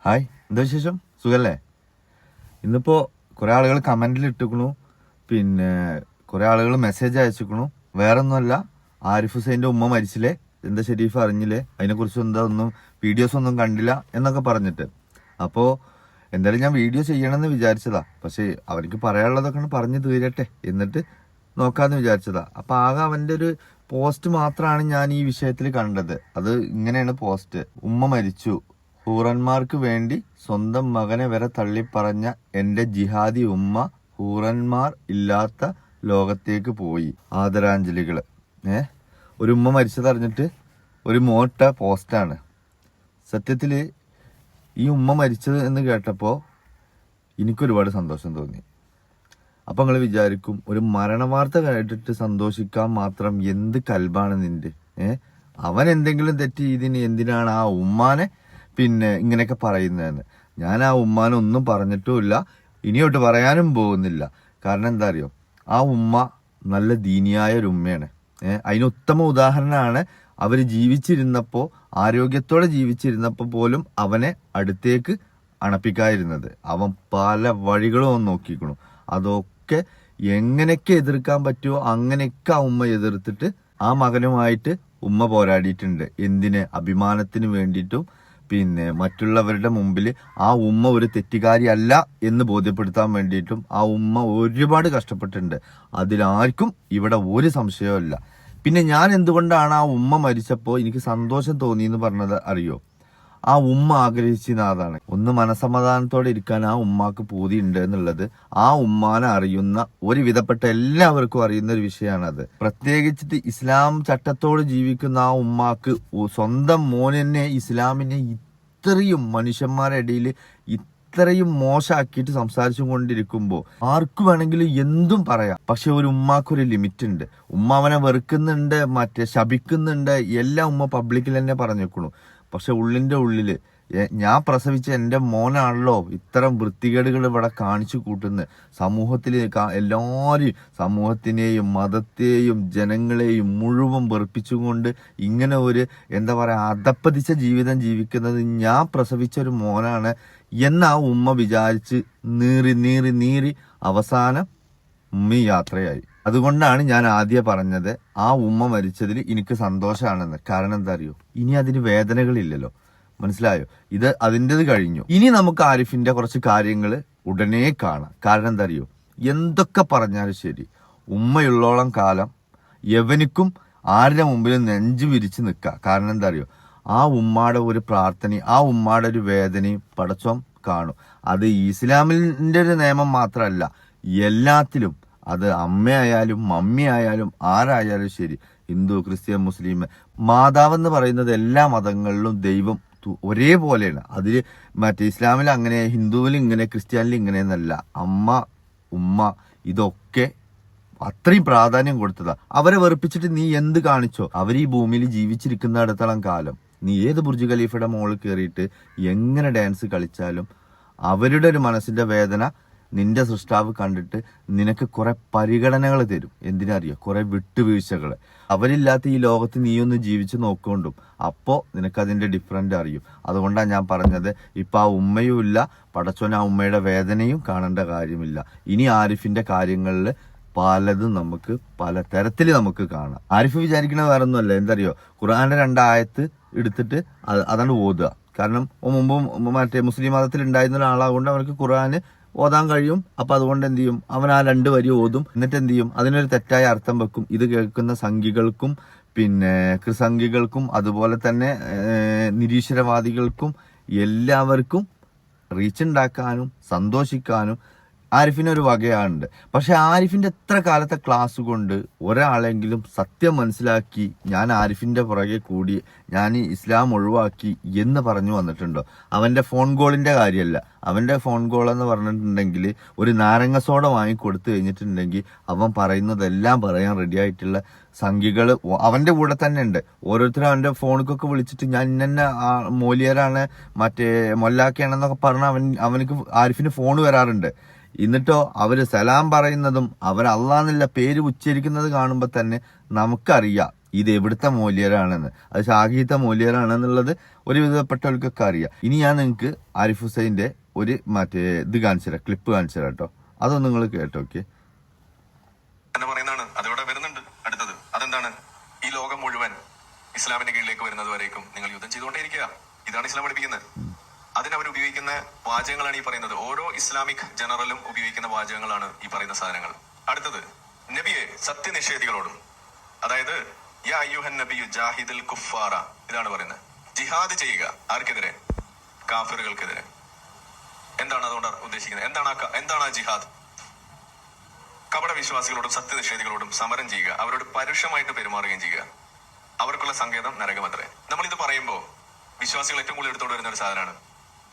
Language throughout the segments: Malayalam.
ഹായ്, എന്താ വിശേഷം? സുഖല്ലേ? ഇന്നിപ്പോൾ കുറേ ആളുകൾ കമൻറ്റിൽ ഇട്ടിക്കണു, പിന്നെ കുറേ ആളുകൾ മെസ്സേജ് അയച്ചിക്കണു. വേറെ ഒന്നുമല്ല, ആരിഫ് ഹുസൈൻ്റെ ഉമ്മ മരിച്ചില്ലേ, എന്താ ഷെരീഫ് അറിഞ്ഞില്ലേ, അതിനെക്കുറിച്ച് എന്താ ഒന്നും വീഡിയോസ് ഒന്നും കണ്ടില്ല എന്നൊക്കെ പറഞ്ഞിട്ട്. അപ്പോൾ എന്തായാലും ഞാൻ വീഡിയോ ചെയ്യണമെന്ന് വിചാരിച്ചതാ. പക്ഷേ അവർക്ക് പറയാനുള്ളതൊക്കെ പറഞ്ഞു തീരട്ടെ, എന്നിട്ട് നോക്കാമെന്ന് വിചാരിച്ചതാ. അപ്പോൾ ആകെ അവൻ്റെ ഒരു പോസ്റ്റ് മാത്രമാണ് ഞാൻ ഈ വിഷയത്തിൽ കണ്ടത്. അത് ഇങ്ങനെയാണ് പോസ്റ്റ്: ഉമ്മ മരിച്ചു, ഹൂറന്മാർക്ക് വേണ്ടി സ്വന്തം മകനെ വരെ തള്ളിപ്പറഞ്ഞ എന്റെ ജിഹാദി ഉമ്മ ഹൂറന്മാർ ഇല്ലാത്ത ലോകത്തേക്ക് പോയി, ആദരാഞ്ജലികള്. ഒരു ഉമ്മ മരിച്ചതറിഞ്ഞിട്ട് ഒരു മോട്ട പോസ്റ്റാണ്. സത്യത്തില് ഈ ഉമ്മ മരിച്ചത് എന്ന് കേട്ടപ്പോൾ എനിക്കൊരുപാട് സന്തോഷം തോന്നി. അപ്പൊ നിങ്ങൾ വിചാരിക്കും, ഒരു മരണവാർത്ത കേട്ടിട്ട് സന്തോഷിക്കാൻ മാത്രം എന്ത് കൽബാണ് നിന്റെ? അവൻ എന്തെങ്കിലും തെറ്റ് ചെയ്തിന് എന്തിനാണ് ആ ഉമ്മാനെ പിന്നെ ഇങ്ങനെയൊക്കെ പറയുന്നതെന്ന്. ഞാൻ ആ ഉമ്മാനെ ഒന്നും പറഞ്ഞിട്ടുമില്ല, ഇനിയോട്ട് പറയാനും പോകുന്നില്ല. കാരണം എന്താ അറിയോ, ആ ഉമ്മ നല്ല ദീനിയായ ഒരു ഉമ്മയാണ്. അതിന് ഉത്തമ ഉദാഹരണമാണ് അവർ ജീവിച്ചിരുന്നപ്പോൾ, ആരോഗ്യത്തോടെ ജീവിച്ചിരുന്നപ്പോൾ പോലും അവനെ അടുത്തേക്ക് അണപ്പിക്കാതിരുന്നത്. അവൻ പല വഴികളും അവൻ നോക്കിക്കണു. അതൊക്കെ എങ്ങനെയൊക്കെ എതിർക്കാൻ പറ്റുമോ അങ്ങനെയൊക്കെ ആ ഉമ്മ എതിർത്തിട്ട് ആ മകനുമായിട്ട് ഉമ്മ പോരാടിയിട്ടുണ്ട്. എന്തിന്? അഭിമാനത്തിന് വേണ്ടിയിട്ടും പിന്നെ മറ്റുള്ളവരുടെ മുമ്പിൽ ആ ഉമ്മ ഒരു തെറ്റുകാരി അല്ല എന്ന് ബോധ്യപ്പെടുത്താൻ വേണ്ടിയിട്ടും ആ ഉമ്മ ഒരുപാട് കഷ്ടപ്പെട്ടിട്ടുണ്ട്. അതിലാർക്കും ഇവിടെ ഒരു സംശയവുമില്ല. പിന്നെ ഞാൻ എന്തുകൊണ്ടാണ് ആ ഉമ്മ മരിച്ചപ്പോൾ എനിക്ക് സന്തോഷം തോന്നിയെന്ന് പറഞ്ഞത് അറിയോ? ആ ഉമ്മ ആഗ്രഹിച്ചതാണ്, ഒന്ന് മനസമാധാനത്തോടെ ഇരിക്കാൻ ആ ഉമ്മാക്ക് പൂതിയുണ്ട് എന്നുള്ളത് ആ ഉമ്മാനെ അറിയുന്ന ഒരു വിധപ്പെട്ട എല്ലാവർക്കും അറിയുന്ന ഒരു വിഷയമാണത്. പ്രത്യേകിച്ചിട്ട് ഇസ്ലാം ചട്ടത്തോട് ജീവിക്കുന്ന ആ ഉമ്മാക്ക് സ്വന്തം മോനെ ഇസ്ലാമിനെ ഇത്രയും മനുഷ്യന്മാരുടെ ഇടയിൽ ഇത്രയും മോശമാക്കിയിട്ട് സംസാരിച്ചു കൊണ്ടിരിക്കുമ്പോൾ ആർക്കു വേണമെങ്കിലും എന്തും പറയാം. പക്ഷെ ഒരു ഉമ്മാക്കൊരു ലിമിറ്റ് ഉണ്ട്. ഉമ്മ അവനെ വെറുക്കുന്നുണ്ട്, ശപിക്കുന്നുണ്ട്, എല്ലാം ഉമ്മ പബ്ലിക്കിൽ തന്നെ പറഞ്ഞേക്കണു. പക്ഷെ ഉള്ളിന്റെ ഉള്ളില് ഞാൻ പ്രസവിച്ച എൻ്റെ മോനാണല്ലോ ഇത്തരം വൃത്തികേടുകൾ ഇവിടെ കാണിച്ചു കൂട്ടുന്നത്. സമൂഹത്തിൽ എല്ലാവരെയും, സമൂഹത്തിനെയും മതത്തെയും ജനങ്ങളെയും മുഴുവൻ വെറുപ്പിച്ചുകൊണ്ട് ഇങ്ങനെ ഒരു എന്താ പറയുക അധപ്പതിച്ച ജീവിതം ജീവിക്കുന്നത് ഞാൻ പ്രസവിച്ച ഒരു മോനാണ് എന്ന് ആ ഉമ്മ വിചാരിച്ച് നീറി നീറി നീറി അവസാനം ഉമ്മ യാത്രയായി. അതുകൊണ്ടാണ് ഞാൻ ആദ്യം പറഞ്ഞത് ആ ഉമ്മ മരിച്ചതിൽ എനിക്ക് സന്തോഷമാണെന്ന്. കാരണം എന്താ അറിയോ, ഇനി അതിന് വേദനകളില്ലല്ലോ. മനസ്സിലായോ? ഇത് അതിൻ്റെത് കഴിഞ്ഞു. ഇനി നമുക്ക് ആരിഫിന്റെ കുറച്ച് കാര്യങ്ങൾ ഉടനെ കാണാം. കാരണം എന്താ അറിയോ, എന്തൊക്കെ പറഞ്ഞാലും ശരി, ഉമ്മയുള്ളോളം കാലം എവനിക്കും ആരുടെ മുമ്പിലും നെഞ്ചു വിരിച്ച് നിൽക്കുക. കാരണം എന്താ അറിയോ, ആ ഉമ്മാടെ ഒരു പ്രാർത്ഥനയും ആ ഉമ്മാടെ ഒരു വേദനയും പടച്ചോൻ കാണും. അത് ഇസ്ലാമിന്റെ ഒരു നിയമം മാത്രമല്ല, എല്ലാത്തിലും. അത് അമ്മയായാലും മമ്മിയായാലും ആരായാലും ശരി, ഹിന്ദു, ക്രിസ്ത്യൻ, മുസ്ലിം, മാതാവെന്ന് പറയുന്നത് എല്ലാ മതങ്ങളിലും ദൈവം ഒരേപോലെയാണ്. അതിൽ ഇസ്ലാമിൽ അങ്ങനെ, ഹിന്ദുവിൽ ഇങ്ങനെ, ക്രിസ്ത്യാനിൽ ഇങ്ങനെ എന്നല്ല. അമ്മ, ഉമ്മ ഇതൊക്കെ അത്രയും പ്രാധാന്യം കൊടുത്തതാ. അവരെ വെറുപ്പിച്ചിട്ട് നീ എന്ത് കാണിച്ചോ? അവർ ഈ ഭൂമിയിൽ ജീവിച്ചിരിക്കുന്നിടത്തോളം കാലം നീ ഏത് ബുർജ് ഖലീഫയുടെ മുകളിൽ കയറിയിട്ട് എങ്ങനെ ഡാൻസ് കളിച്ചാലും അവരുടെ ഒരു മനസ്സിന്റെ വേദന നിന്റെ സൃഷ്ടാവ് കണ്ടിട്ട് നിനക്ക് കുറെ പരിഗണനകൾ തരും. എന്തിനറിയോ? കുറെ വിട്ടുവീഴ്ചകൾ. അവരില്ലാത്ത ഈ ലോകത്ത് നീയൊന്ന് ജീവിച്ച് നോക്കൊണ്ടും അപ്പോൾ നിനക്കതിന്റെ ഡിഫറൻറ്റ് അറിയും. അതുകൊണ്ടാണ് ഞാൻ പറഞ്ഞത്, ഇപ്പം ആ ഉമ്മയും ഇല്ല, പടച്ചോൻ ആ ഉമ്മയുടെ വേദനയും കാണേണ്ട കാര്യമില്ല. ഇനി ആരിഫിന്റെ കാര്യങ്ങളിൽ പലതും നമുക്ക് പല തരത്തിൽ നമുക്ക് കാണാം. ആരിഫ് വിചാരിക്കണത് വേറെ ഒന്നുമല്ല. എന്തറിയോ, ഖുർആന്റെ 2 ആയത്ത് എടുത്തിട്ട് അതാണ് ഓതുക. കാരണം മുമ്പ് മുസ്ലിം മതത്തിൽ ഉണ്ടായിരുന്ന ഒരാളാകൊണ്ട് അവർക്ക് ഖുർആന് ഓതാൻ കഴിയും. അപ്പൊ അതുകൊണ്ട് എന്ത് ചെയ്യും, അവൻ ആ 2 വരി ഓതും. എന്നിട്ട് എന്ത് ചെയ്യും, അതിനൊരു തെറ്റായ അർത്ഥം വെക്കും. ഇത് കേൾക്കുന്ന സംഘികൾക്കും പിന്നെ കൃസംഘികൾക്കും അതുപോലെ തന്നെ നിരീശ്വരവാദികൾക്കും എല്ലാവർക്കും റീച്ച് ഉണ്ടാക്കാനും സന്തോഷിക്കാനും ആരിഫിനൊരു വകയാണുണ്ട്. പക്ഷെ ആരിഫിന്റെ എത്ര കാലത്തെ ക്ലാസ് കൊണ്ട് ഒരാളെങ്കിലും സത്യം മനസ്സിലാക്കി ഞാൻ ആരിഫിന്റെ പുറകെ കൂടി ഞാൻ ഇസ്ലാം ഒഴിവാക്കി എന്ന് പറഞ്ഞു വന്നിട്ടുണ്ടോ? അവന്റെ ഫോൺ കോളിന്റെ കാര്യമല്ല. അവന്റെ ഫോൺ കോൾ എന്ന് പറഞ്ഞിട്ടുണ്ടെങ്കിൽ ഒരു നാരങ്ങ സോഡ വാങ്ങിക്കൊടുത്തു കഴിഞ്ഞിട്ടുണ്ടെങ്കിൽ അവൻ പറയുന്നതെല്ലാം പറയാൻ റെഡി ആയിട്ടുള്ള സംഖ്യകൾ അവന്റെ കൂടെ തന്നെ ഉണ്ട്. ഓരോരുത്തരും അവന്റെ ഫോണിക്കൊക്കെ വിളിച്ചിട്ട് ഞാൻ ഇന്നെ മോലിയരാണ്, മൊല്ലാക്കയാണെന്നൊക്കെ പറഞ്ഞ അവനക്ക് ആരിഫിന് ഫോൺ വരാറുണ്ട്. എന്നിട്ടോ അവര് സലാം പറയുന്നതും അവർ അള്ളാന്നുള്ള പേര് ഉച്ചരിക്കുന്നത് കാണുമ്പോൾ തന്നെ നമുക്കറിയാം ഇത് എവിടുത്തെ മൂല്യരാണെന്ന്, അത് ഷാഹിത്തെ മൂല്യരാണെന്നുള്ളത് ഒരുവിധപ്പെട്ടവർക്കൊക്കെ അറിയാം. ഇനി ഞാൻ നിങ്ങൾക്ക് ആരിഫ് ഹുസൈന്റെ ഒരു ഇത് കാണിച്ചു തരാം, ക്ലിപ്പ് കാണിച്ചു തരാം കേട്ടോ. അതൊന്നും നിങ്ങൾ കേട്ടോക്കെ. അതോടെ വരുന്നുണ്ട് അടുത്തത്. അതെന്താണ്? ഈ ലോകം മുഴുവൻ ഇസ്ലാമിന്റെ കീഴിലേക്ക് വരുന്നത് വരേക്കും നിങ്ങൾ യുദ്ധം ചെയ്തുകൊണ്ടേയിരിക്കുക. ഇതാണ് ഇസ്ലാം പഠിപ്പിക്കുന്നത്. അതിനവർ ഉപയോഗിക്കുന്ന വാചകങ്ങളാണ് ഈ പറയുന്നത്. ഓരോ ഇസ്ലാമിക് ജനറലും ഉപയോഗിക്കുന്ന വാചകങ്ങളാണ് ഈ പറയുന്ന സാധനങ്ങൾ. അടുത്തത്, നബിയെ സത്യനിഷേധികളോടും, അതായത് യാ അയ്യുഹൻ നബിയു ജാഹിദുൽ കുഫാറ, ഇതാണ് പറയുന്നത്. ജിഹാദ് ചെയ്യുക. ആർക്കെതിരെ? കാഫിറുകൾക്കെതിരെ. എന്താണ് അതുകൊണ്ട് ഉദ്ദേശിക്കുന്നത്? എന്താണ് ആ ജിഹാദ്? കപട വിശ്വാസികളോടും സത്യനിഷേധികളോടും സമരം ചെയ്യുക, അവരോട് പരുഷമായിട്ട് പെരുമാറുകയും ചെയ്യുക. അവർക്കുള്ള സങ്കേതം നരകമത്രേ. നമ്മളിത് പറയുമ്പോൾ വിശ്വാസികൾ ഏറ്റവും കൂടുതൽ എടുത്തോണ്ട് വരുന്ന ഒരു സാധനമാണ്,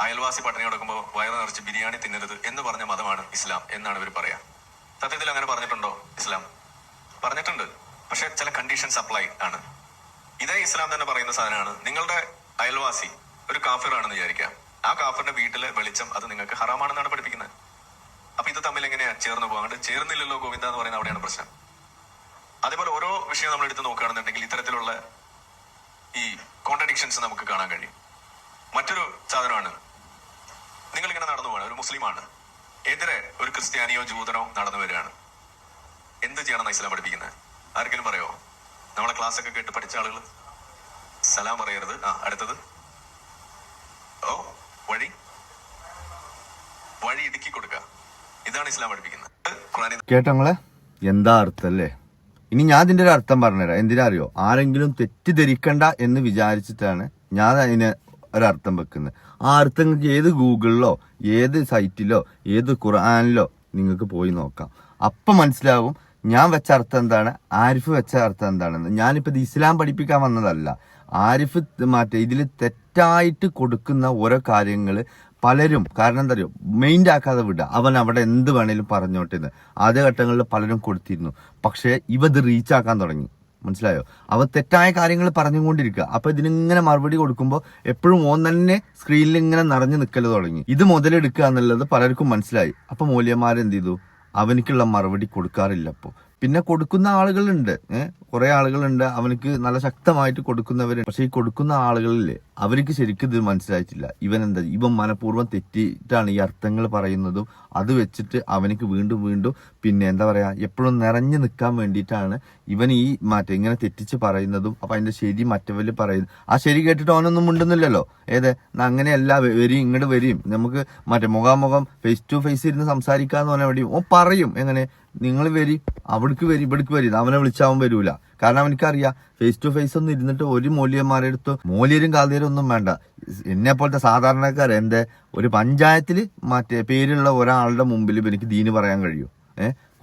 അയൽവാസി പട്ടിണി കൊടുക്കുമ്പോൾ വയറ് നിറച്ച് ബിരിയാണി തിന്നരുത് എന്ന് പറഞ്ഞ മതമാണ് ഇസ്ലാം എന്നാണ് ഇവർ പറയാ. സത്യത്തിൽ അങ്ങനെ പറഞ്ഞിട്ടുണ്ടോ ഇസ്ലാം? പറഞ്ഞിട്ടുണ്ട്, പക്ഷെ ചില കണ്ടീഷൻസ് അപ്ലൈ ആണ്. ഇതേ ഇസ്ലാം തന്നെ പറയുന്ന സാധനമാണ്, നിങ്ങളുടെ അയൽവാസി ഒരു കാഫിറാണെന്ന് വിചാരിക്കാം, ആ കാഫിറിന്റെ വീട്ടിലെ വെളിച്ചം അത് നിങ്ങൾക്ക് ഹറാമാണെന്നാണ് പഠിപ്പിക്കുന്നത്. അപ്പൊ ഇത് തമ്മിൽ എങ്ങനെയാ ചേർന്ന് പോകാണ്ട്? ചേർന്നില്ലല്ലോ ഗോവിന്ദ എന്ന് പറയുന്ന അവിടെയാണ് പ്രശ്നം. അതേപോലെ ഓരോ വിഷയം നമ്മൾ എടുത്ത് നോക്കുകയാണെന്നുണ്ടെങ്കിൽ ഇത്തരത്തിലുള്ള ഈ കോൺട്രഡിക്ഷൻസ് നമുക്ക് കാണാൻ കഴിയും. മറ്റൊരു സാധനമാണ്, നിങ്ങൾ ഇങ്ങനെ നടന്നു പോവാണ്, ഒരു മുസ്ലിമാണ്, എതിരെ ഒരു ക്രിസ്ത്യാനിയോ ജൂതനോ നടന്നു വരികയാണ്. എന്ത് ചെയ്യണമെന്ന് ഇസ്ലാം പഠിപ്പിക്കുന്നത്? ആർക്കെങ്കിലും പറയോ? നമ്മളെ ക്ലാസ് ഒക്കെ കേട്ട് പഠിച്ച ആളുകൾ. സലാം പറയരുത്. അടുത്തത്, വഴി ഇടുക്കി കൊടുക്കുക. ഇതാണ് ഇസ്ലാം പഠിപ്പിക്കുന്നത്. കേട്ടോങ്ങളെ, എന്താ അർത്ഥം അല്ലേ? ഇനി ഞാൻ ഇതിന്റെ ഒരു അർത്ഥം പറഞ്ഞുതരാം. എന്തിനാ അറിയോ? ആരെങ്കിലും തെറ്റിദ്ധരിക്കണ്ട എന്ന് വിചാരിച്ചിട്ടാണ് ഞാൻ അതിന് ഒരർത്ഥം വെക്കുന്നത്. ആ അർത്ഥം നിങ്ങൾക്ക് ഏത് ഗൂഗിളിലോ ഏത് സൈറ്റിലോ ഏത് ഖുർആനിലോ നിങ്ങൾക്ക് പോയി നോക്കാം. അപ്പം മനസ്സിലാവും ഞാൻ വെച്ച അർത്ഥം എന്താണ്, ആരിഫ് വെച്ച അർത്ഥം എന്താണെന്ന്. ഞാനിപ്പോൾ ഇത് ഇസ്ലാം പഠിപ്പിക്കാൻ വന്നതല്ല. ആരിഫ് ഇതിൽ തെറ്റായിട്ട് കൊടുക്കുന്ന ഓരോ കാര്യങ്ങൾ പലരും, കാരണം എന്താ അറിയോ, മെയിൻഡ് ആക്കാതെ വിടുക. അവൻ അവിടെ എന്ത് വേണേലും പറഞ്ഞോട്ടെന്ന് ആദ്യഘട്ടങ്ങളിൽ പലരും കൊടുത്തിരുന്നു. പക്ഷേ ഇത് റീച്ച് ആക്കാൻ തുടങ്ങി. മനസ്സിലായോ? അവൻ തെറ്റായ കാര്യങ്ങൾ പറഞ്ഞുകൊണ്ടിരിക്കുക. അപ്പൊ ഇതിനിങ്ങനെ മറുപടി കൊടുക്കുമ്പോൾ എപ്പോഴും ഓൻ തന്നെ സ്ക്രീനിൽ ഇങ്ങനെ നിറഞ്ഞു നിൽക്കൽ തുടങ്ങി. ഇത് മുതലെടുക്കുക എന്നുള്ളത് പലർക്കും മനസ്സിലായി. അപ്പൊ മൂല്യന്മാരെന്ത് ചെയ്തു? അവനിക്കുള്ള മറുപടി കൊടുക്കാറില്ല. അപ്പോൾ പിന്നെ കൊടുക്കുന്ന ആളുകളുണ്ട്, കുറെ ആളുകളുണ്ട് അവനക്ക് നല്ല ശക്തമായിട്ട് കൊടുക്കുന്നവരുണ്ട്. പക്ഷെ ഈ കൊടുക്കുന്ന ആളുകളില്ലേ, അവർക്ക് ശരിക്കും ഇത് മനസ്സിലായിട്ടില്ല. ഇവൻ മനഃപൂർവ്വം തെറ്റിയിട്ടാണ് ഈ അർത്ഥങ്ങൾ പറയുന്നതും അത് വെച്ചിട്ട് അവനക്ക് വീണ്ടും വീണ്ടും പിന്നെ എന്താ പറയാ, എപ്പോഴും നിറഞ്ഞു നിൽക്കാൻ വേണ്ടിയിട്ടാണ് ഇവൻ ഈ ഇങ്ങനെ തെറ്റിച്ച് പറയുന്നതും. അപ്പൊ അതിന്റെ ശരി മറ്റവര് പറയുന്നു. ആ ശരി കേട്ടിട്ട് അവനൊന്നും മിണ്ടുന്നില്ലല്ലോ. അങ്ങനെയല്ല, ഇങ്ങോട്ട് വരും, നമുക്ക് മുഖാമുഖം ഫേസ് ടു ഫേസ് ഇരുന്ന് സംസാരിക്കാന്ന് പറഞ്ഞാൽ വേണ്ടി ഓ പറയും. എങ്ങനെ? നിങ്ങൾ വരി, അവിടേക്ക് വരി, ഇവിടേക്ക് വരി. അവനെ വിളിച്ചാവൻ വരൂല. കാരണം അവനക്കറിയാം ഫേസ് ടു ഫേസ് ഒന്നും ഇരുന്നിട്ട് ഒരു മൂല്യന്മാരെ അടുത്ത് മൂല്യരും കാതേരും ഒന്നും വേണ്ട. എന്നെ പോലത്തെ സാധാരണക്കാർ ഒരു പഞ്ചായത്തിൽ പേരുള്ള ഒരാളുടെ മുമ്പിൽ എനിക്ക് ദീന് പറയാൻ കഴിയും,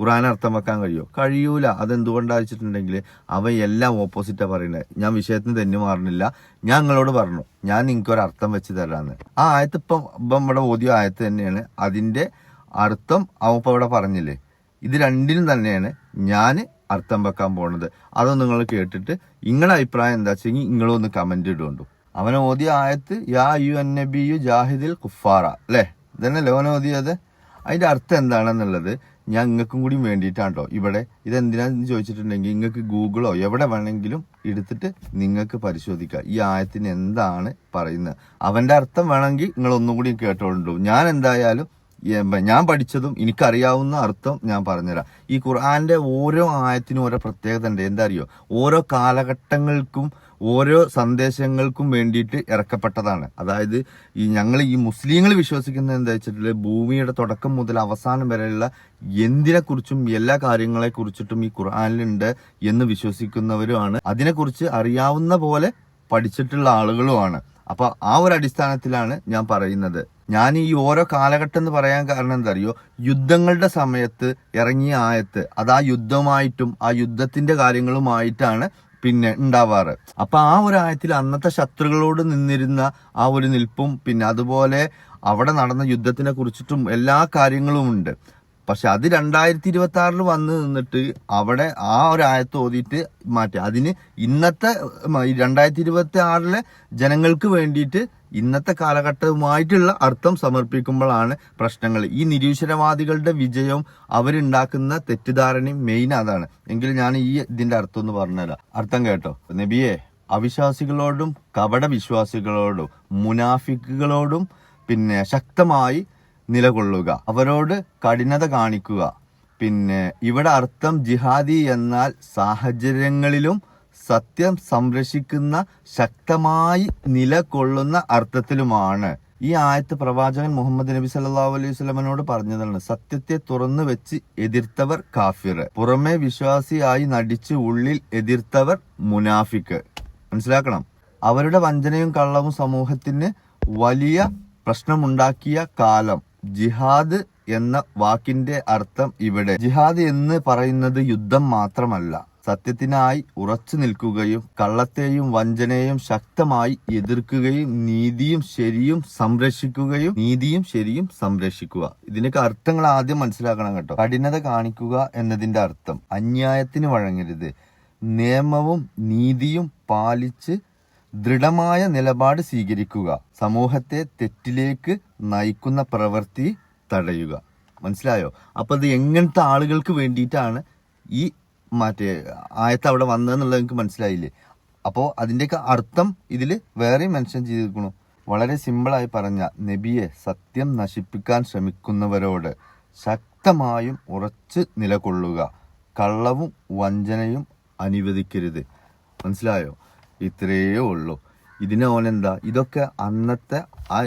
ഖുർആൻ അർത്ഥം വെക്കാൻ കഴിയൂല. അതെന്തുകൊണ്ടാ വെച്ചിട്ടുണ്ടെങ്കിൽ അവൻ എല്ലാം ഓപ്പോസിറ്റാ പറയുന്നത്. ഞാൻ വിഷയത്തിന് തന്നെ മാറുന്നില്ല. ഞാൻ നിങ്ങളോട് പറഞ്ഞു ഞാൻ നിങ്ങൾക്ക് ഒരു അർത്ഥം വെച്ച് തരാന്ന്. ആ ആയത്ത് ഇപ്പം ഇവിടെ ഓതിയ ആയത്ത് തന്നെയാണ്. അതിന്റെ അർത്ഥം അവൻ ഇപ്പൊ ഇവിടെ പറഞ്ഞില്ലേ, ഇത് രണ്ടിനും തന്നെയാണ് ഞാൻ അർത്ഥം വെക്കാൻ പോണത്. അതൊന്നും നിങ്ങൾ കേട്ടിട്ട് നിങ്ങളുടെ അഭിപ്രായം എന്താ വെച്ചെങ്കിൽ നിങ്ങളൊന്ന് കമന്റ് ഇടുകൊണ്ടു. അവനെ ഓതിയ ആയത്ത് യാ അയ്യുഹൻ നബിയു ജാഹിദുൽ കുഫാറ അല്ലേ, ഇതന്നല്ലേ അവനെ ഓതിയത്. അതിന്റെ അർത്ഥം എന്താണെന്നുള്ളത് ഞാൻ നിങ്ങൾക്കും കൂടി വേണ്ടിയിട്ടാണ് കേട്ടോ. ഇവിടെ ഇതെന്തിനാന്ന് ചോദിച്ചിട്ടുണ്ടെങ്കിൽ നിങ്ങൾക്ക് ഗൂഗിളോ എവിടെ വേണമെങ്കിലും എടുത്തിട്ട് നിങ്ങൾക്ക് പരിശോധിക്കാം ഈ ആയത്തിന് എന്താണ് പറയുന്നത്. അവന്റെ അർത്ഥം വേണമെങ്കിൽ നിങ്ങൾ ഒന്നും കൂടി കേട്ടോണ്ടു. ഞാൻ എന്തായാലും ഞാൻ പഠിച്ചതും എനിക്കറിയാവുന്ന അർത്ഥം ഞാൻ പറഞ്ഞുതരാം. ഈ ഖുർആന്റെ ഓരോ ആയത്തിനും ഓരോ പ്രത്യേകത ഉണ്ട്. എന്താ അറിയോ? ഓരോ കാലഘട്ടങ്ങൾക്കും ഓരോ സന്ദേശങ്ങൾക്കും വേണ്ടിയിട്ട് ഇറക്കപ്പെട്ടതാണ്. അതായത് ഞങ്ങൾ ഈ മുസ്ലിങ്ങൾ വിശ്വസിക്കുന്നത് എന്താ വെച്ചിട്ടുള്ള ഭൂമിയുടെ തുടക്കം മുതൽ അവസാനം വരെയുള്ള എന്തിനെക്കുറിച്ചും എല്ലാ കാര്യങ്ങളെ കുറിച്ചിട്ടും ഈ ഖുർആനിലുണ്ട് എന്ന് വിശ്വസിക്കുന്നവരുമാണ്. അതിനെക്കുറിച്ച് അറിയാവുന്ന പോലെ പഠിച്ചിട്ടുള്ള ആളുകളുമാണ്. അപ്പൊ ആ ഒരു അടിസ്ഥാനത്തിലാണ് ഞാൻ പറയുന്നത്. ഞാൻ ഈ ഓരോ കാലഘട്ടം എന്ന് പറയാൻ കാരണം എന്താ അറിയോ, യുദ്ധങ്ങളുടെ സമയത്ത് ഇറങ്ങിയ ആയത്ത് അത് ആ യുദ്ധമായിട്ടും ആ യുദ്ധത്തിന്റെ കാര്യങ്ങളുമായിട്ടാണ് പിന്നെ ഉണ്ടാവാറ്. അപ്പൊ ആ ഒരു ആയത്തിൽ അന്നത്തെ ശത്രുക്കളോട് നിന്നിരുന്ന ആ ഒരു നിൽപ്പും പിന്നെ അതുപോലെ അവിടെ നടന്ന യുദ്ധത്തിനെ കുറിച്ചിട്ടും എല്ലാ കാര്യങ്ങളും ഉണ്ട്. പക്ഷെ അത് 2026 വന്ന് നിന്നിട്ട് അവിടെ ആ ഒരു ആയത്ത് ഓതിയിട്ട് മാറ്റി അതിന് ഇന്നത്തെ 2026 ജനങ്ങൾക്ക് വേണ്ടിയിട്ട് ഇന്നത്തെ കാലഘട്ടവുമായിട്ടുള്ള അർത്ഥം സമർപ്പിക്കുമ്പോഴാണ് പ്രശ്നങ്ങൾ. ഈ നിരീശ്വരവാദികളുടെ വിജയവും അവരുണ്ടാക്കുന്ന തെറ്റിദ്ധാരണയും മെയിൻ അതാണ്. എങ്കിൽ ഞാൻ ഈ ഇതിന്റെ അർത്ഥം ഒന്ന് പറഞ്ഞുതരാം. അർത്ഥം കേട്ടോ. നബിയെ, അവിശ്വാസികളോടും കപട വിശ്വാസികളോടും മുനാഫിക്കുകളോടും പിന്നെ ശക്തമായി നിലകൊള്ളുക, അവരോട് കഠിനത കാണിക്കുക. പിന്നെ ഇവിടെ അർത്ഥം ജിഹാദി എന്നാൽ സാഹചര്യങ്ങളിലും സത്യം സംരക്ഷിക്കുന്ന ശക്തമായി നിലകൊള്ളുന്ന അർത്ഥത്തിലുമാണ്. ഈ ആയത്ത് പ്രവാചകൻ മുഹമ്മദ് നബി സല്ലല്ലാഹു അലൈഹി വസല്ലമയോട് പറഞ്ഞതാണ്. സത്യത്തെ തുറന്നു വെച്ച് എതിർത്തവർ കാഫിർ, പുറമെ വിശ്വാസിയായി നടിച്ച് ഉള്ളിൽ എതിർത്തവർ മുനാഫിക്ക്. മനസ്സിലാക്കണം. അവരുടെ വഞ്ചനയും കള്ളവും സമൂഹത്തിന് വലിയ പ്രശ്നമുണ്ടാക്കിയ കാലം. ജിഹാദ് എന്ന വാക്കിന്റെ അർത്ഥം ഇവിടെ ജിഹാദ് എന്ന് പറയുന്നത് യുദ്ധം മാത്രമല്ല, സത്യത്തിനായി ഉറച്ചു നിൽക്കുകയും കള്ളത്തെയും വഞ്ചനയെയും ശക്തമായി എതിർക്കുകയും നീതിയും ശരിയും സംരക്ഷിക്കുക. ഇതിനൊക്കെ അർത്ഥങ്ങൾ ആദ്യം മനസ്സിലാക്കണം കേട്ടോ. കഠിനത കാണിക്കുക എന്നതിന്റെ അർത്ഥം അന്യായത്തിന് വഴങ്ങരുത്, നിയമവും നീതിയും പാലിച്ച് ദൃഢമായ നിലപാട് സ്വീകരിക്കുക, സമൂഹത്തെ തെറ്റിലേക്ക് നയിക്കുന്ന പ്രവൃത്തി തടയുക. മനസ്സിലായോ? അപ്പൊ അത് എങ്ങനത്തെ ആളുകൾക്ക് വേണ്ടിയിട്ടാണ് ഈ ആയത്ത് അവിടെ വന്നതെന്നുള്ളത് എനിക്ക് മനസ്സിലായില്ലേ? അപ്പോൾ അതിൻ്റെയൊക്കെ അർത്ഥം ഇതിൽ വേറെ മെൻഷൻ ചെയ്തിരിക്കണു. വളരെ സിമ്പിളായി പറഞ്ഞ, നബിയെ, സത്യം നശിപ്പിക്കാൻ ശ്രമിക്കുന്നവരോട് ശക്തമായും ഉറച്ച് നിലകൊള്ളുക, കള്ളവും വഞ്ചനയും അനുവദിക്കരുത്. മനസ്സിലായോ? ഇത്രയേ ഉള്ളൂ. ഇതിന് ഓനെന്താ, ഇതൊക്കെ അന്നത്തെ ആ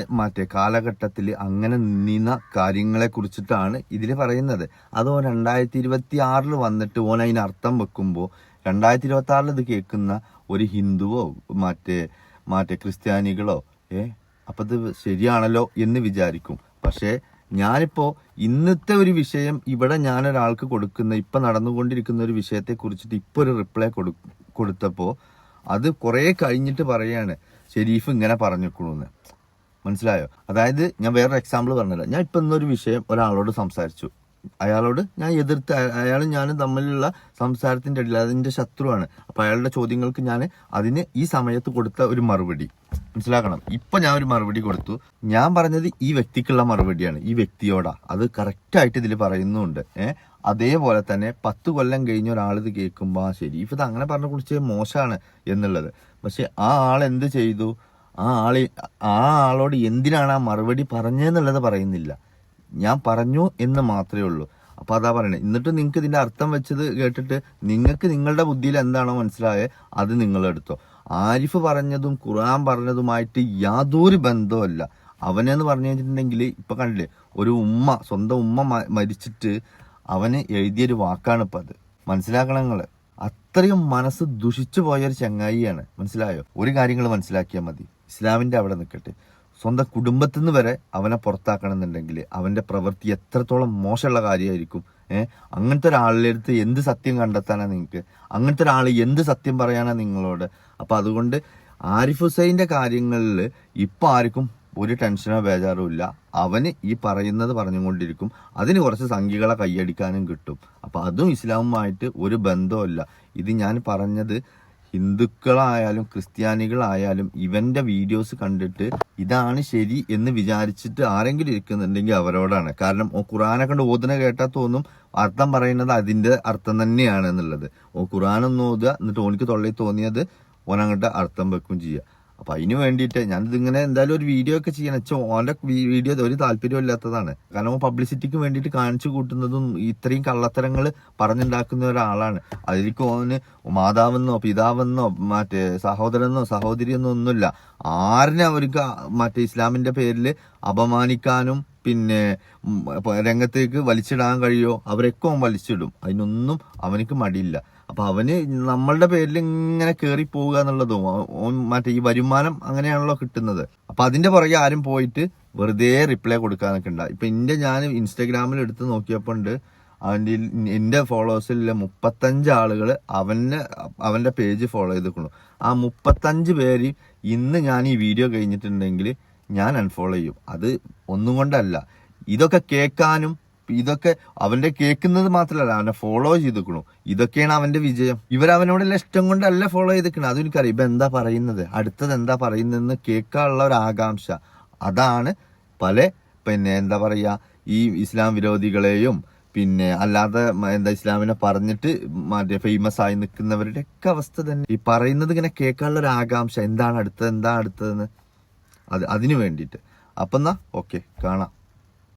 കാലഘട്ടത്തിൽ അങ്ങനെ നിന്ന കാര്യങ്ങളെ കുറിച്ചിട്ടാണ് ഇതിൽ പറയുന്നത്. അത് ഓൻ 2026 വന്നിട്ട് ഓൻ അതിന് അർത്ഥം വെക്കുമ്പോൾ 2026 ഇത് കേൾക്കുന്ന ഒരു ഹിന്ദുവോ ക്രിസ്ത്യാനികളോ അപ്പൊ ഇത് ശരിയാണല്ലോ എന്ന് വിചാരിക്കും. പക്ഷേ ഞാനിപ്പോ ഇന്നത്തെ ഒരു വിഷയം ഇവിടെ ഞാനൊരാൾക്ക് കൊടുക്കുന്ന ഇപ്പൊ നടന്നുകൊണ്ടിരിക്കുന്ന ഒരു വിഷയത്തെ കുറിച്ചിട്ട് ഇപ്പൊ ഒരു റിപ്ലൈ കൊടുത്തപ്പോ അത് കുറെ കഴിഞ്ഞിട്ട് പറയാണ് ഷെരീഫ് ഇങ്ങനെ പറഞ്ഞിരിക്കണമെന്ന്. മനസ്സിലായോ? അതായത് ഞാൻ വേറൊരു എക്സാമ്പിൾ പറഞ്ഞില്ല. ഞാൻ ഇപ്പൊ ഇന്നൊരു വിഷയം ഒരാളോട് സംസാരിച്ചു, അയാളോട് ഞാൻ എതിർത്ത്, അയാളും ഞാനും തമ്മിലുള്ള സംസാരത്തിന്റെ ഇടയിൽ അതിന്റെ ശത്രുവാണ്. അപ്പൊ അയാളുടെ ചോദ്യങ്ങൾക്ക് ഞാൻ അതിന് ഈ സമയത്ത് കൊടുത്ത ഒരു മറുപടി മനസ്സിലാക്കണം. ഇപ്പൊ ഞാൻ ഒരു മറുപടി കൊടുത്തു. ഞാൻ പറഞ്ഞത് ഈ വ്യക്തിക്കുള്ള മറുപടിയാണ്, ഈ വ്യക്തിയോടാ. അത് കറക്റ്റായിട്ട് ഇതിൽ പറയുന്നുണ്ട്. അതേപോലെ തന്നെ 10 കൊല്ലം കഴിഞ്ഞ ഒരാളിത് കേൾക്കുമ്പോൾ ഷെരീഫ് ഇത് അങ്ങനെ പറഞ്ഞ കുറിച്ച് മോശമാണ് എന്നുള്ളത്. പക്ഷെ ആ ആൾ എന്ത് ചെയ്തു, ആ ആളോട് എന്തിനാണ് ആ മറുപടി പറഞ്ഞതെന്നുള്ളത് പറയുന്നില്ല. ഞാൻ പറഞ്ഞു എന്ന് മാത്രമേ ഉള്ളൂ. അപ്പൊ അതാ പറയണേ. എന്നിട്ട് നിങ്ങൾക്ക് ഇതിന്റെ അർത്ഥം വെച്ചത് കേട്ടിട്ട് നിങ്ങൾക്ക് നിങ്ങളുടെ ബുദ്ധിയിൽ എന്താണോ മനസ്സിലായേ അത് നിങ്ങൾ എടുത്തോ. ആരിഫ് പറഞ്ഞതും ഖുർആൻ പറഞ്ഞതുമായിട്ട് യാതൊരു ബന്ധവുമല്ല. അവനെന്ന് പറഞ്ഞു കഴിഞ്ഞിട്ടുണ്ടെങ്കിൽ ഇപ്പൊ കണ്ടില്ലേ, ഒരു സ്വന്തം ഉമ്മ മരിച്ചിട്ട് അവന് എഴുതിയൊരു വാക്കാണ് ഇപ്പൊ അത്. മനസ്സിലാക്കണം നിങ്ങള്. അത്രയും മനസ്സ് ദുഷിച്ചു പോയൊരു ചങ്ങായിയാണ്. മനസ്സിലായോ? ഒരു കാര്യങ്ങൾ മനസ്സിലാക്കിയാൽ മതി. ഇസ്ലാമിന്റെ അവിടെ നിൽക്കട്ടെ, സ്വന്തം കുടുംബത്തിൽ നിന്ന് വരെ അവനെ പുറത്താക്കണം എന്നുണ്ടെങ്കിൽ അവന്റെ പ്രവൃത്തി എത്രത്തോളം മോശമുള്ള കാര്യമായിരിക്കും. അങ്ങനത്തെ ഒരാളുടെ അടുത്ത് എന്ത് സത്യം കണ്ടെത്താനാ നിങ്ങൾക്ക്? അങ്ങനത്തെ ഒരാൾ എന്ത് സത്യം പറയാനാ നിങ്ങളോട്? അപ്പൊ അതുകൊണ്ട് ആരിഫ് ഹുസൈന്റെ കാര്യങ്ങളിൽ ഇപ്പൊ ആർക്കും ഒരു ടെൻഷനോ ബേജാറോ ഇല്ല. അവന് ഈ പറയുന്നത് പറഞ്ഞുകൊണ്ടിരിക്കും. അതിന് കുറച്ച് സംഖ്യകളെ കൈയടിക്കാനും കിട്ടും. അപ്പൊ അതും ഇസ്ലാമുമായിട്ട് ഒരു ബന്ധവുമില്ല. ഇത് ഞാൻ പറഞ്ഞത് ഹിന്ദുക്കളായാലും ക്രിസ്ത്യാനികളായാലും ഇവന്റെ വീഡിയോസ് കണ്ടിട്ട് ഇതാണ് ശരി എന്ന് വിചാരിച്ചിട്ട് ആരെങ്കിലും ഇരിക്കുന്നുണ്ടെങ്കിൽ അവരോടാണ്. കാരണം ഖുറാനെ കണ്ട് ഓതുന കേട്ടാൽ തോന്നും അർത്ഥം പറയുന്നത് അതിന്റെ അർത്ഥം തന്നെയാണ് എന്നുള്ളത്. ഖുറാനൊന്ന് ഓതുക, എന്നിട്ട് ഓനിക്ക് തൊള്ളയിൽ തോന്നിയത് ഓനങ്ങോട്ട് അർത്ഥം വെക്കും ചെയ്യുക. അപ്പൊ അതിന് വേണ്ടിയിട്ട് ഞാനിതിങ്ങനെ എന്തായാലും ഒരു വീഡിയോ ഒക്കെ ചെയ്യണം. ഓന്റെ വീഡിയോ ഒരു താല്പര്യമില്ലാത്തതാണ്. കാരണം പബ്ലിസിറ്റിക്ക് വേണ്ടിയിട്ട് കാണിച്ചു കൂട്ടുന്നതും ഇത്രയും കള്ളത്തരങ്ങൾ പറഞ്ഞുണ്ടാക്കുന്ന ഒരാളാണ്. അതിലേക്ക് ഓന് മാതാവെന്നോ പിതാവെന്നോ സഹോദരനോ സഹോദരിയെന്നോ ഒന്നുമില്ല. ആരിനെ അവർക്ക് ഇസ്ലാമിന്റെ പേരിൽ അപമാനിക്കാനും പിന്നെ രംഗത്തേക്ക് വലിച്ചിടാൻ കഴിയോ അവരൊക്കെ അവൻ വലിച്ചിടും. അതിനൊന്നും അവനക്ക് മടിയില്ല. അപ്പൊ അവന് നമ്മളുടെ പേരിൽ ഇങ്ങനെ കേറി പോവുക എന്നുള്ളതും ഈ വരുമാനം അങ്ങനെയാണല്ലോ കിട്ടുന്നത്. അപ്പൊ അതിന്റെ പുറകെ ആരും പോയിട്ട് വെറുതെ റിപ്ലൈ കൊടുക്കാനൊക്കെ ഉണ്ടാവും. ഇപ്പൊ ഞാൻ ഇൻസ്റ്റാഗ്രാമിൽ എടുത്ത് നോക്കിയപ്പോ ഉണ്ട് എന്റെ ഫോളോവേഴ്സിലെ 35 ആളുകൾ അവന്റെ പേജ് ഫോളോ ചെയ്തിരിക്കണു. ആ 35 പേര് ഇന്ന് ഞാൻ ഈ വീഡിയോ കഴിഞ്ഞിട്ടുണ്ടെങ്കിൽ ഞാൻ അൺഫോളോ ചെയ്യും. അത് ഒന്നും കൊണ്ടല്ല, ഇതൊക്കെ കേൾക്കാനും ഇതൊക്കെ അവന്റെ കേൾക്കുന്നത് മാത്രമല്ല, അവനെ ഫോളോ ചെയ്തിക്കണു. ഇതൊക്കെയാണ് അവന്റെ വിജയം. ഇവരവനോടുള്ള ഇഷ്ടം കൊണ്ടല്ല ഫോളോ ചെയ്തിക്കണത്. അതും എനിക്കറിയാം. ഇപ്പൊ എന്താ പറയുന്നത്, അടുത്തത് എന്താ പറയുന്നതെന്ന് കേൾക്കാനുള്ള ഒരു ആകാംക്ഷ. അതാണ് പല എന്താ പറയാ ഈ ഇസ്ലാം വിരോധികളെയും പിന്നെ അല്ലാതെ ഇസ്ലാമിനെ പറഞ്ഞിട്ട് മറ്റേ ഫേമസ് ആയി നിൽക്കുന്നവരുടെ ഒക്കെ അവസ്ഥ തന്നെ. ഈ പറയുന്നത് ഇങ്ങനെ കേൾക്കാനുള്ള ഒരു ആകാംക്ഷ, എന്താണ് അടുത്തതെന്ന് അതിനു വേണ്ടിയിട്ട്. അപ്പം എന്നാ ഓക്കെ, കാണാം.